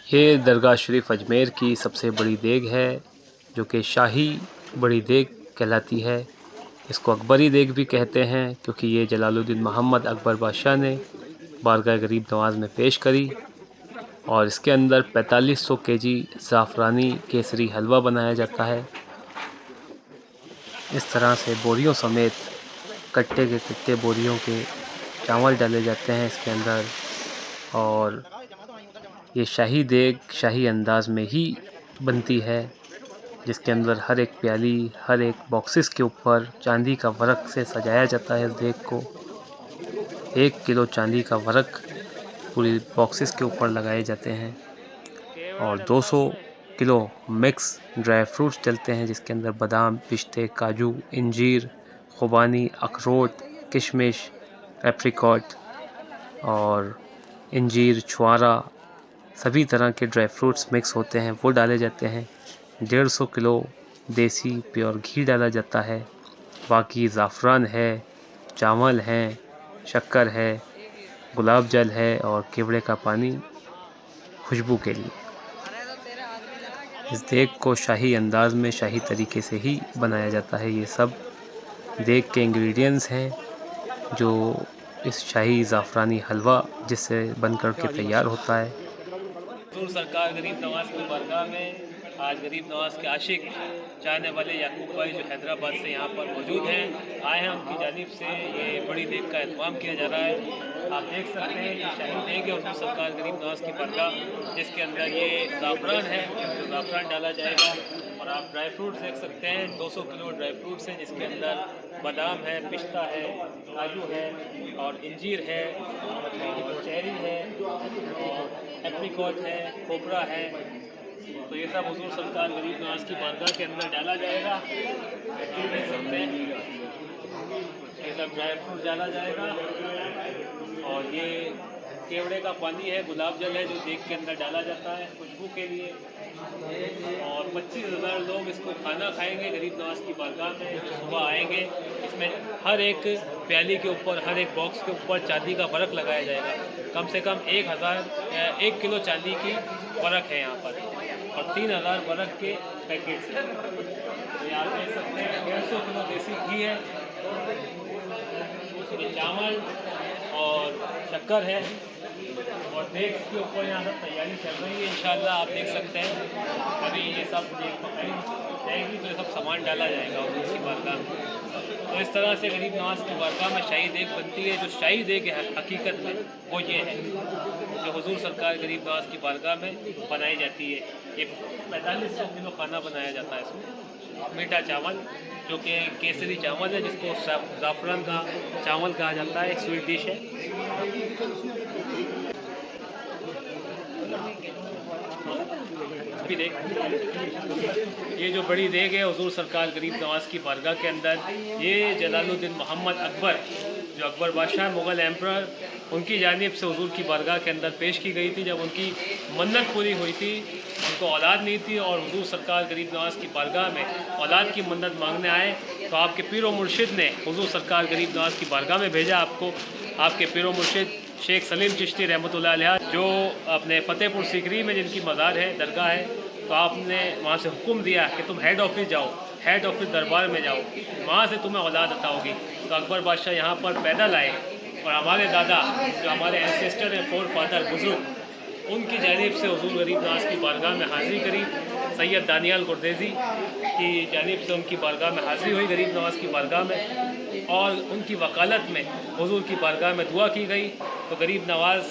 ये दरगाह शरीफ अजमेर की सबसे बड़ी देग है, जो कि शाही बड़ी देग कहलाती है। इसको अकबरी देग भी कहते हैं, क्योंकि ये जलालुद्दीन मोहम्मद अकबर बादशाह ने बारगाह गरीब नवाज़ में पेश करी। और इसके अंदर 4500 केजी ज़ाफ़रानी केसरी हलवा बनाया जाता है। इस तरह से बोरियों समेत कट्टे के कट्टे बोरियों के चावल डाले जाते हैं इसके अंदर। और ये शाही देग शाही अंदाज़ में ही बनती है, जिसके अंदर हर एक प्याली, हर एक बॉक्सेस के ऊपर चांदी का वर्क से सजाया जाता है इस देग को। 1 किलो चांदी का वर्क पूरी बॉक्सेस के ऊपर लगाए जाते हैं। और 200 किलो मिक्स ड्राई फ्रूट्स डलते हैं, जिसके अंदर बादाम, पिस्ते, काजू, इंजीर, खुबानी, अखरोट, किशमिश, एप्रिकॉट और इंजीर, छुआरा, सभी तरह के ड्राई फ्रूट्स मिक्स होते हैं, वो डाले जाते हैं। 150 किलो देसी प्योर घी डाला जाता है। बाकी ज़ाफ़रान है, चावल हैं, शक्कर है, गुलाब जल है और केवड़े का पानी खुशबू के लिए। इस देग को शाही अंदाज़ में शाही तरीके से ही बनाया जाता है। ये सब देग के इंग्रेडिएंट्स हैं, जो इस शाही ज़ाफ़रानी हलवा जिससे बनकर के तैयार होता है। हुज़ूर सरकार गरीब नवाज़ की बारगाह में आज गरीब नवाज़ के आशिक चाहने वाले याकूब भाई जो हैदराबाद से यहाँ पर मौजूद हैं, आए हैं। उनकी जानिब से ये बड़ी देग का एहतमाम किया जा रहा है। आप देख सकते हैं ये शाही देग है हुज़ूर सरकार गरीब नवाज़ की बारगाह, जिसके अंदर ये ज़ाफ़रान है, जो ज़ाफ़रान डाला जाएगा। और आप ड्राई फ्रूट्स देख सकते हैं, 200 किलो ड्राई फ्रूट्स हैं, जिसके अंदर बादाम है, पिस्ता है, काजू है और इंजीर है और चेरी है और एप्रिकॉट है, खोपरा है। तो ये सब हुज़ूर सरकार गरीब नवाज़ की बारगाह के अंदर डाला जाएगा। देख सकते हैं ये सब ड्राई फ्रूट डाला जाएगा। और ये केवड़े का पानी है, गुलाब जल है, जो देग के अंदर डाला जाता है खुशबू के लिए। और 25,000 लोग इसको खाना खाएंगे गरीब नवाज़ की बारगाह में, जो सुबह आएंगे। इसमें हर एक प्याली के ऊपर, हर एक बॉक्स के ऊपर चांदी का वर्क लगाया जाएगा। कम से कम 1 किलो चांदी की वर्क है यहाँ पर और 3,000 वर्क के पैकेट्स हैं। तो यहाँ देख सकते हैं 150 किलो देसी घी है, ये चावल और शक्कर है और देग के ऊपर यहाँ सब तैयारी चल रही है। इंशाल्लाह आप देख सकते हैं अभी ये सब देग पकाई जाएगी, तो ये सब सामान डाला जाएगा उसी बारगाह में। तो इस तरह से गरीब नवाज़ की बारगाह में शाही देग बनती है। जो शाही देग है हकीकत में वो ये है, जो हुज़ूर सरकार गरीब नवाज़ की बारगाह में बनाई जाती है। ये 4500 किलो खाना बनाया जाता है। इसमें मीठा चावल, जो कि केसरी चावल है, जिसको ज़ाफ़रान का चावल कहा जाता है, एक स्वीट डिश है। भी देख, ये जो बड़ी देग है हुज़ूर सरकार गरीब नवाज़ की बारगाह के अंदर, ये जलालुद्दीन मोहम्मद अकबर, जो अकबर बादशाह मुग़ल एम्परर, उनकी जानिब से हुज़ूर की बारगाह के अंदर पेश की गई थी। जब उनकी मन्नत पूरी हुई थी, उनको औलाद नहीं थी और हुज़ूर सरकार गरीब नवाज़ की बारगाह में औलाद की मन्नत मांगने आए, तो आपके पीर व मुर्शिद ने हुज़ूर सरकार गरीब नवाज़ की बारगाह में भेजा आपको। आपके पीर व मुर्शिद शेख सलीम चिश्ती रहमतुल्लाह अलैह, जो अपने फ़तेहपुर सीकरी में जिनकी मज़ार है, दरगाह है, तो आपने वहाँ से हुक्म दिया कि तुम हेड ऑफिस जाओ, हेड ऑफिस दरबार में जाओ, वहाँ से तुम्हें औलाद अता होगी। तो अकबर बादशाह यहाँ पर पैदल आए और हमारे दादा, जो हमारे एंसेस्टर हैं, फोर फादर बुज़ुर्ग, उनकी जानिब से हुज़ूर गरीब नवाज़ की बारगाह में हाज़िरी करी। सैयद दानियाल गुरदेज़ी की जानिब से उनकी बारगाह में हाज़िरी हुई गरीब नवाज़ की बारगाह में, और उनकी वकालत में हुज़ूर की बारगाह में दुआ की गई। तो गरीब नवाज़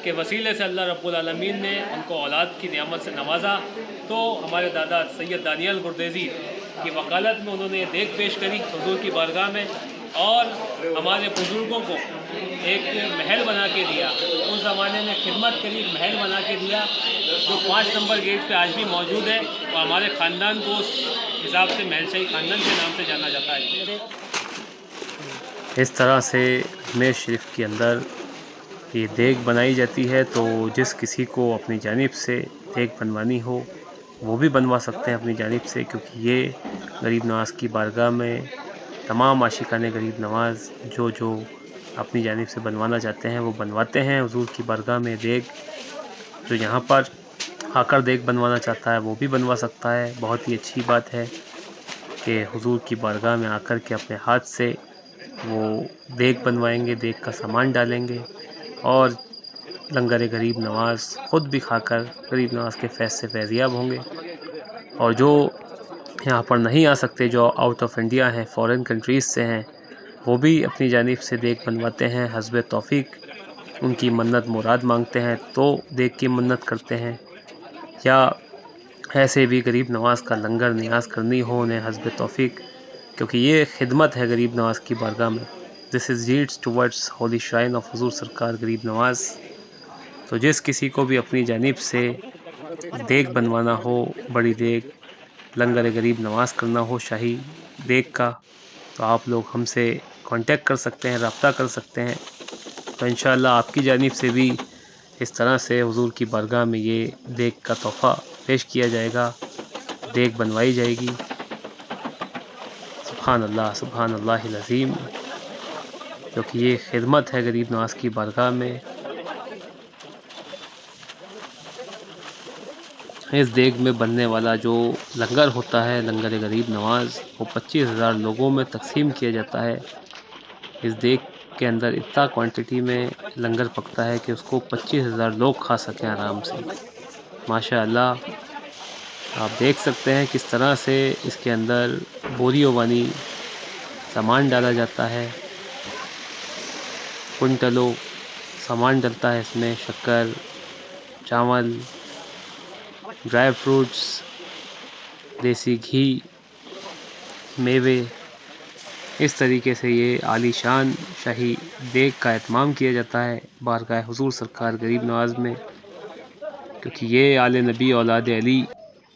के वसीले से अल्लाह रब्बुल आलमीन ने उनको औलाद की नियामत से नवाजा। तो हमारे दादा सैयद दानियाल गुरदेज़ी की वकालत में उन्होंने ये देग पेश करी हुज़ूर की बारगाह में, और हमारे बुज़ुर्गों को एक महल बना के दिया। उस ज़माने में खिदमत के लिए एक महल बना के दिया, जो 5 नंबर गेट पे आज भी मौजूद है, और हमारे ख़ानदान को उस हिसाब से महलशाही ख़ानदान के नाम से जाना जाता है। इस तरह से अजमेर शरीफ के अंदर ये देग बनाई जाती है। तो जिस किसी को अपनी जानिब से देग बनवानी हो, वो भी बनवा सकते हैं अपनी जानिब से, क्योंकि ये गरीब नवाज़ की बारगाह में तमाम आशिकाने गरीब नवाज़ जो अपनी जानिब से बनवाना चाहते हैं, वो बनवाते हैं हुज़ूर की बारगाह में देग, जो यहाँ पर आकर देग बनवाना चाहता है वो भी बनवा सकता है। बहुत ही अच्छी बात है कि हुजूर की बारगाह में आकर के अपने हाथ से वो देग बनवाएंगे, देग का सामान डालेंगे और लंगर गरीब नवाज़ ख़ुद भी खाकर गरीब नवाज़ के फैज़ से फैज़याब होंगे। और जो यहाँ पर नहीं आ सकते, जो आउट ऑफ इंडिया हैं, फ़ॉरेन कंट्रीज़ से हैं, वो भी अपनी जानिब से देग बनवाते हैं। हस्ब तौफ़ीक उनकी मन्नत मुराद मांगते हैं तो देग की मन्नत करते हैं, या ऐसे भी गरीब नवाज़ का लंगर नियाज़ करनी हो उन्हें हस्ब तौफ़ीक, क्योंकि ये खिदमत है गरीब नवाज़ की बारगाह में। This is deeds towards holy shrine of हुज़ूर सरकार गरीब नवाज़। तो जिस किसी को भी अपनी जानिब से देग बनवाना हो, बड़ी देग, लंगर गरीब नवाज़ करना हो शाही देग का, तो आप लोग हमसे कांटेक्ट कर सकते हैं, रब्ता कर सकते हैं। तो इंशाअल्लाह आपकी जानिब से भी इस तरह से हुजूर की बारगाह में ये देग का तोहफ़ा पेश किया जाएगा, देग बनवाई जाएगी। सुभान अल्लाहिल अज़ीम, क्योंकि ये खिदमत है गरीब नवाज़ की बारगाह में। इस देग में बनने वाला जो लंगर होता है, लंगर गरीब नवाज़, वो 25,000 लोगों में तकसीम किया जाता है। इस देग के अंदर इतना क्वांटिटी में लंगर पकता है कि उसको 25,000 लोग खा सकें आराम से। माशाअल्लाह, आप देख सकते हैं किस तरह से इसके अंदर बोरियों वानी सामान डाला जाता है, कुंटलों सामान डलता है इसमें, शक्कर, चावल, ड्राई फ्रूट्स, देसी घी, मेवे। इस तरीके से ये आलीशान शाही देग का एहतमाम किया जाता है बारगाह हुजूर सरकार गरीब नवाज़ में, क्योंकि ये आले नबी औलाद अली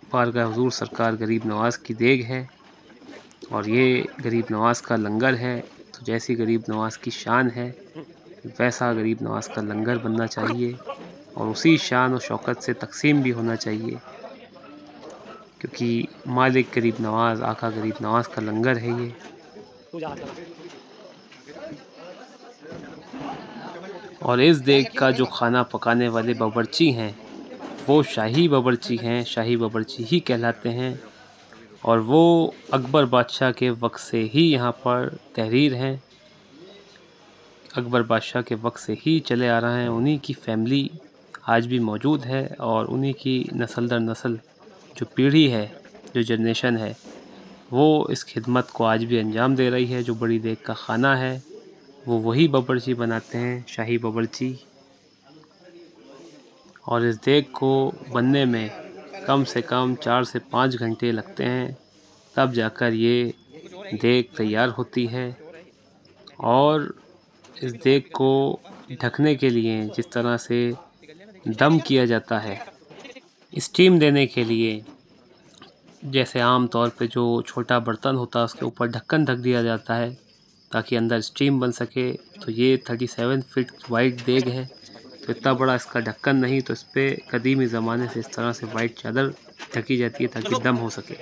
बारगाह हुजूर सरकार गरीब नवाज़ की देग है और ये गरीब नवाज़ का लंगर है। तो जैसी गरीब नवाज़ की शान है वैसा गरीब नवाज़ का लंगर बनना चाहिए और उसी शान और शौकत से तकसीम भी होना चाहिए, क्योंकि मालिक गरीब नवाज़, आका गरीब नवाज़ का लंगर है ये। और इस देग का जो खाना पकाने वाले बावर्ची हैं वो शाही बावर्ची हैं, शाही बावर्ची ही कहलाते हैं। और वो अकबर बादशाह के वक्त से ही यहाँ पर तहरीर हैं, अकबर बादशाह के वक्त से ही चले आ रहे हैं। उन्हीं की फैमिली आज भी मौजूद है और उन्हीं की नस्ल दर नस्ल जो पीढ़ी है, जो जनरेशन है, वो इस खिदमत को आज भी अंजाम दे रही है। जो बड़ी देग का खाना है वो वही बावर्ची बनाते हैं, शाही बावर्ची। और इस देग को बनने में कम से कम 4 से 5 घंटे लगते हैं, तब जाकर ये देग तैयार होती है। और इस देग को ढकने के लिए जिस तरह से दम किया जाता है, स्टीम देने के लिए, जैसे आम तौर पे जो छोटा बर्तन होता है उसके ऊपर ढक्कन ढक दिया जाता है ताकि अंदर स्टीम बन सके। तो ये 37 फीट वाइड देग है, तो इतना बड़ा इसका ढक्कन नहीं, तो इस पर कदीमी ज़माने से इस तरह से वाइट चादर ढकी जाती है ताकि दम हो सके।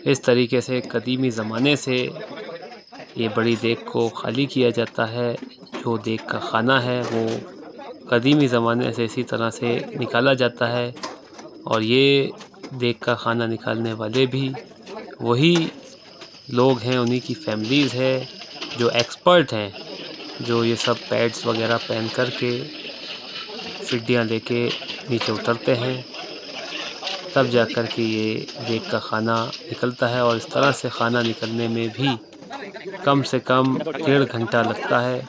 इस तरीके से कदीमी ज़माने से ये बड़ी देग को खाली किया जाता है। जो देग का खाना है वो कदीमी ज़माने से इसी तरह से निकाला जाता है और ये देग का खाना निकालने वाले भी वही लोग हैं, उन्हीं की फैमिलीज़ है जो एक्सपर्ट हैं, जो ये सब पैड्स वगैरह पहन कर के सीढ़ियाँ लेके नीचे उतरते हैं, तब जाकर के ये देग का खाना निकलता है। और इस तरह से खाना निकलने में भी कम से कम 1.5 घंटा लगता है,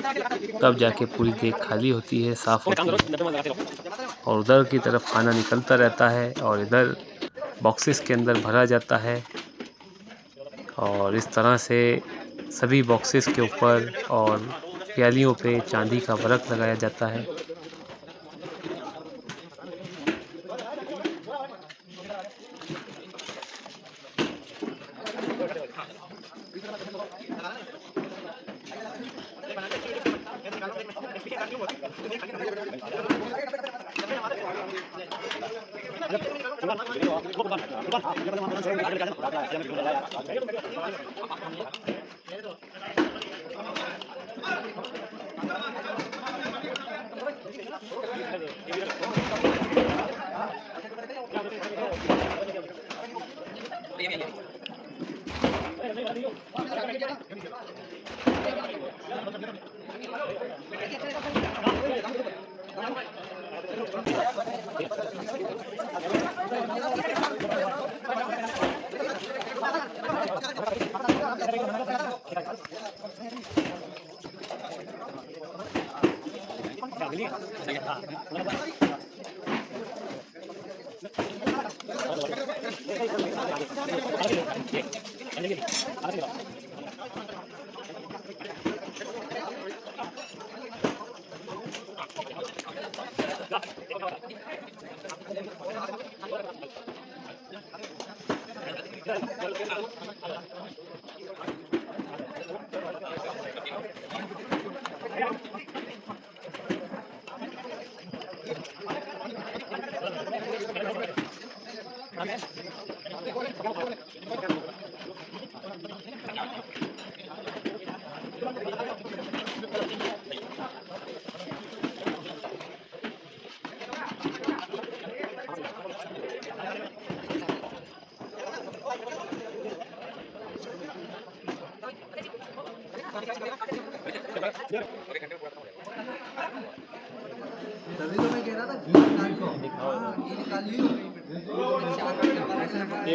तब जाके पूरी देग खाली होती है, साफ़ होती है। और उधर की तरफ खाना निकलता रहता है और इधर बॉक्सेस के अंदर भरा जाता है। और इस तरह से सभी बॉक्सेस के ऊपर और प्यालियों पे चांदी का वर्क लगाया जाता है। ये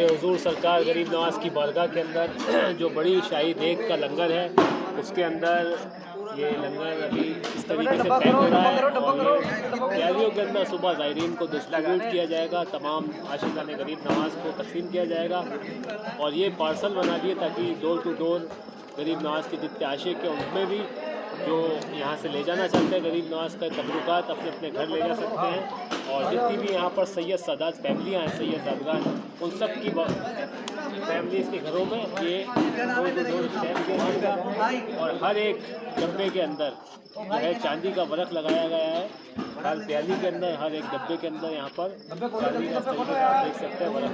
हुजूर सरकार गरीब नवाज की बारगाह के अंदर जो बड़ी शाही देग का लंगर है, उसके अंदर ये लंगर अभी इस तरीके से पैक हो रहा है और ये प्यालियों के अंदर सुबह ज़ायरीन को डिस्ट्रीब्यूट किया जाएगा, तमाम आशिकाने गरीब नवाज को तकसीम किया जाएगा। और ये पार्सल बना दिए ताकि डोर टू डोर गरीब नवाज के जितने आशिक हैं उनमें भी जो यहाँ से ले जाना चाहते हैं गरीब नवाज का तबरुकात अपने अपने घर ले जा सकते हैं। और जितनी भी यहाँ पर सैयद सादात फैमिलियाँ हैं, सैयद सादगान, उन सब की फैमिलीज़ के घरों में ये डोर टू डोर स्टैम्प किया जाएगा। और हर एक डब्बे के अंदर जो है चांदी का वर्क लगाया गया है। हर प्याली के अंदर, हर एक डब्बे के अंदर यहाँ पर चांदी का तरीके से आप देख सकते हैं वर्क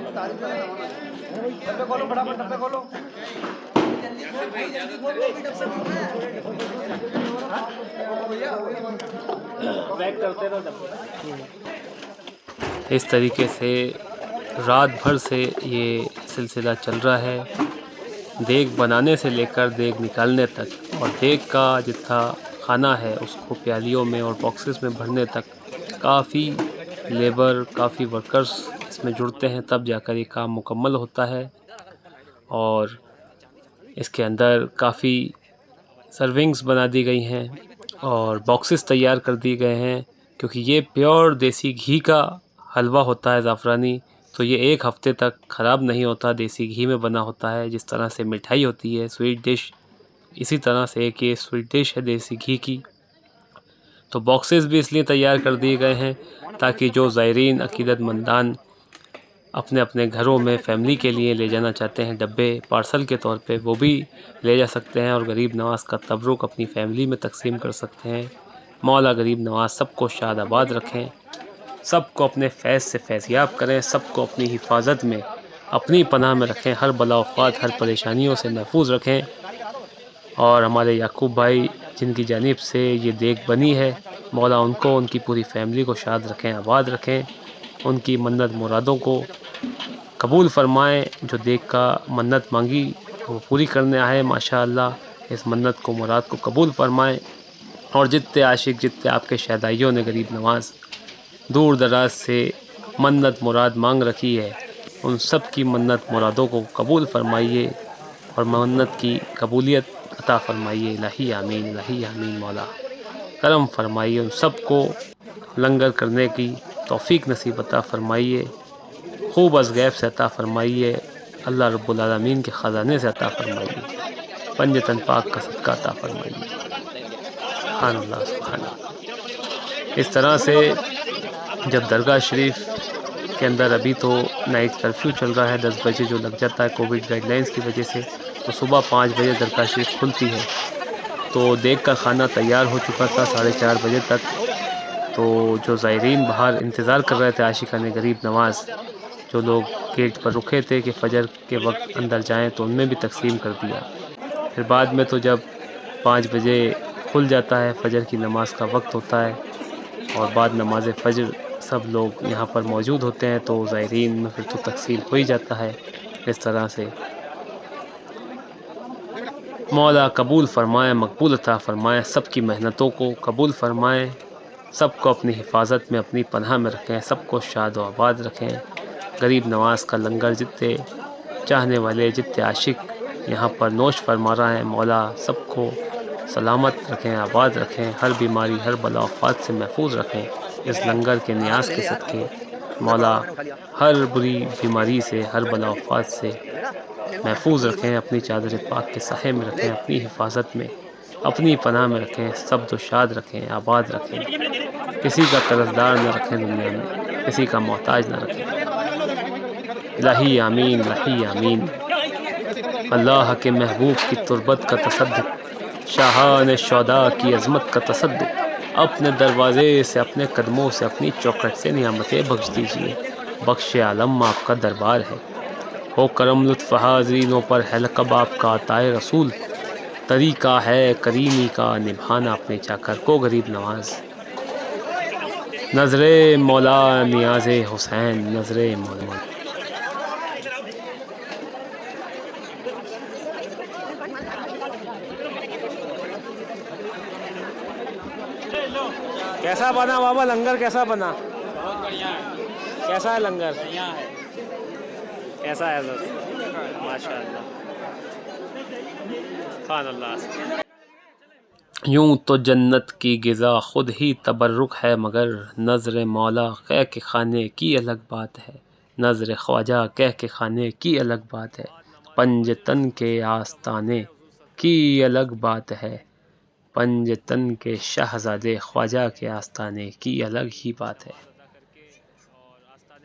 पैक करते ना डब्बे। इस तरीके से रात भर से ये सिलसिला चल रहा है, देग बनाने से लेकर देग निकालने तक। और देग का जितना खाना है उसको प्यालियों में और बॉक्सेस में भरने तक काफ़ी लेबर, काफ़ी वर्कर्स इसमें जुड़ते हैं, तब जाकर ये काम मुकम्मल होता है। और इसके अंदर काफ़ी सर्विंग्स बना दी गई हैं और बॉक्सेस तैयार कर दिए गए हैं, क्योंकि ये प्योर देसी घी का हलवा होता है ज़ाफ़रानी, तो ये एक हफ़्ते तक ख़राब नहीं होता, देसी घी में बना होता है। जिस तरह से मिठाई होती है, स्वीट डिश, इसी तरह से एक ये स्वीट डिश है देसी घी की। तो बॉक्सेस भी इसलिए तैयार कर दिए गए हैं ताकि जो ज़ायरीन अक़ीदतमंदान अपने अपने घरों में फैमिली के लिए ले जाना चाहते हैं डब्बे पार्सल के तौर पे, वो भी ले जा सकते हैं और गरीब नवाज़ का तबरुक अपनी फैमिली में तकसीम कर सकते हैं। मौला गरीब नवाज़ सबको शाद आबाद रखें, सबको अपने फैज़ से फैज़याब करें, सबको अपनी हिफाजत में, अपनी पनाह में रखें, हर बला औक़ात, हर परेशानियों से महफूज रखें। और हमारे याकूब भाई जिनकी जानिब से ये देग बनी है, मौला उनको, उनकी पूरी फैमिली को शाद रखें, आबाद रखें, उनकी मन्नत मुरादों को कबूल फ़रमाएँ। जो देग का मन्नत मांगी वो पूरी करने आए, माशाअल्लाह इस मन्नत को, मुराद को कबूल फ़रमाएँ। और जितने आशिक, जितने आपके शहदाइयों ने गरीब नवाज़ दूर दराज से मन्नत मुराद मांग रखी है, उन सब की मन्नत मुरादों को कबूल फ़रमाइए और मन्नत की कबूलियत अता फ़रमाइए। इलाही आमीन, इलाही आमीन। मौला करम फ़रमाइए, उन सब को लंगर करने की तौफ़ीक नसीब अता फ़रमाइए, खूब अज़ गैब से अता फ़रमाइए, अल्लाह रब्बुल आलमीन के ख़ज़ाने से अता फ़रमाइए, पंजतन पाक का सदका अता फ़रमाइए। सुभान अल्लाह, सुभान अल्लाह। इस तरह से जब दरगाह शरीफ के अंदर अभी तो नाइट कर्फ्यू चल रहा है, 10 बजे जो लग जाता है कोविड गाइडलाइंस की वजह से, तो सुबह 5 बजे दरगाह शरीफ खुलती है। तो देग का खाना तैयार हो चुका था 4:30 बजे तक, तो जो ज़ायरीन बाहर इंतज़ार कर रहे थे आशिकाने गरीब नवाज़, जो लोग गेट पर रुके थे कि फ़जर के वक्त अंदर जाएं, तो उनमें भी तकसीम कर दिया। फिर बाद में तो जब 5 बजे खुल जाता है, फ़जर की नमाज़ का वक्त होता है और बाद नमाज फ़जर सब लोग यहाँ पर मौजूद होते हैं, तो ज़ायरीन में फिर तो तकसीम हो ही जाता है। इस तरह से मौला कबूल फ़रमाए, मकबूल अता फ़रमाए, सबकी मेहनतों को कबूल फ़रमाए, सबको अपनी हिफाजत में, अपनी पनाह में रखें, सबको शाद व आबाद रखें। गरीब नवाज़ का लंगर जितने चाहने वाले, जितने आशिक यहाँ पर नोश फरमा रहा है, मौला सबको सलामत रखें, आबाद रखें, हर बीमारी, हर बला आफ़ात से महफूज रखें। इस लंगर के नियाज़ के सदक़े मौला हर बुरी बीमारी से, हर बला आफ़ात से महफूज रखें, अपनी चादर पाक के साहे में रखें, अपनी हिफाजत में, अपनी पनाह में रखें, सब तो शाद रखें, आबाद रखें, किसी का कर्जदार न रखें दुनिया में, किसी का मोहताज न रखें। इलाही आमीन, इलाही आमीन। अल्लाह के महबूब की तुरबत का तसद्दुक़, शाहान शौदा की अज़मत का तसद्दुक़, अपने दरवाज़े से, अपने कदमों से, अपनी चौखट से नियामतें बख्श दीजिए। बख्श आलम आपका दरबार है, हो करम लुत्फ़ हाज़रीनों पर है लक़ब आपका अताए रसूल, तरीक़ा है करीमी का निभाना अपने चाकर को गरीब नवाज़। नज़रे मौला नियाज़े हुसैन, नज़रे मौला। कैसा बना बाबा लंगर, कैसा बना? बहुत बढ़िया है। कैसा है लंगर? बढ़िया है। कैसा है सर? माशाअल्लाह, खान अल्लाह। यूं तो जन्नत की गिज़ा खुद ही तबर्रुक है, मगर नज़र मौला कह के खाने की अलग बात है, नज़र ख्वाजा कह के खाने की अलग बात है, पंजतन के आस्ताने की अलग बात है, पंजतन के शहज़ादे ख्वाजा के आस्ताने की अलग ही बात है।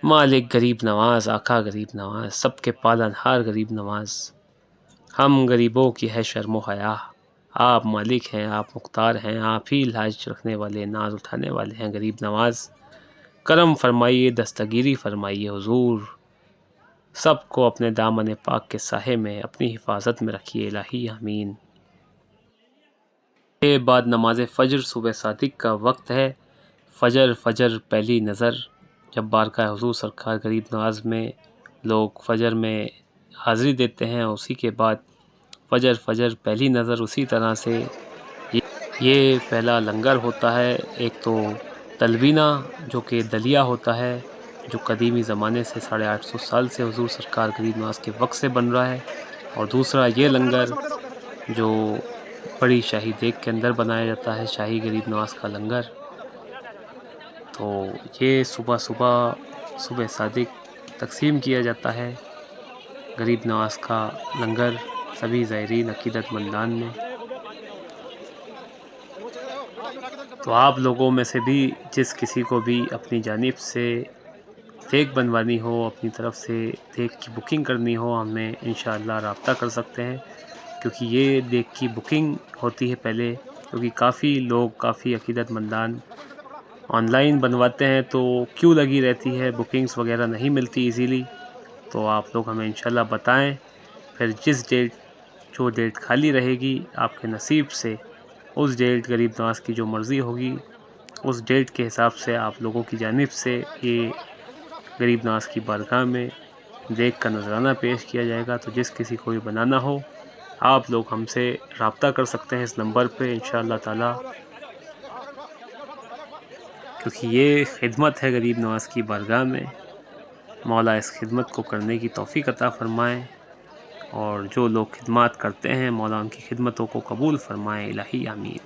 मालिक गरीब नवाज़, आका गरीब नवाज़, सबके पालनहार गरीब नवाज़, हम गरीबों की है शर्म हया, आप मालिक हैं, आप मुख्तार हैं, आप ही लाज रखने वाले, नाज उठाने वाले हैं गरीब नवाज़। करम फरमाइए, दस्तगीरी फरमाइए हुजूर, सबको अपने दामन पाक के साहे में, अपनी हिफाजत में रखिए, इलाही आमीन। के बाद नमाज फ़जर सुबह सादिक का वक्त है। फ़जर पहली नज़र, जब बारगाह हुज़ूर सरकार गरीब नवाज़ में लोग फ़जर में हाज़िरी देते हैं, उसी के बाद फ़जर पहली नज़र, उसी तरह से ये पहला लंगर होता है। एक तो तलबीना जो कि दलिया होता है, जो कदीमी ज़माने से 850 साल से हुज़ूर सरकार गरीब नवाज़ के वक्त से बन रहा है, और दूसरा ये लंगर जो बड़ी शाही देग के अंदर बनाया जाता है, शाही गरीब नवाज़ का लंगर। तो ये सुबह सादिक तकसीम किया जाता है गरीब नवाज़ का लंगर सभी ज़ायरीन अक़ीदतमंदान में। तो आप लोगों में से भी जिस किसी को भी अपनी जानिब से देग बनवानी हो, अपनी तरफ से देग की बुकिंग करनी हो, हमें इंशाअल्लाह रब्ता कर सकते हैं, क्योंकि ये देग की बुकिंग होती है पहले, क्योंकि काफ़ी लोग, काफ़ी अक़ीदतमंदान ऑनलाइन बनवाते हैं तो क्यों लगी रहती है, बुकिंग्स वगैरह नहीं मिलती इजीली। तो आप लोग हमें इंशाल्लाह बताएं, फिर जो डेट खाली रहेगी आपके नसीब से, उस डेट गरीब नवाज़ की जो मर्ज़ी होगी, उस डेट के हिसाब से आप लोगों की जानिब से ये गरीब नवाज़ की बारगाह में देग का नजराना पेश किया जाएगा। तो जिस किसी को भी बनाना हो, आप लोग हमसे रब्ता कर सकते हैं इस नंबर पे इंशाअल्लाह ताला, क्योंकि ये खिदमत है गरीब नवाज़ की बारगाह में। मौला इस खिदमत को करने की तौफ़ीक़ अता फ़रमाएँ, और जो लोग खिदमत करते हैं मौला उनकी खिदमतों को कबूल फ़रमाएँ, इलाही आमीन।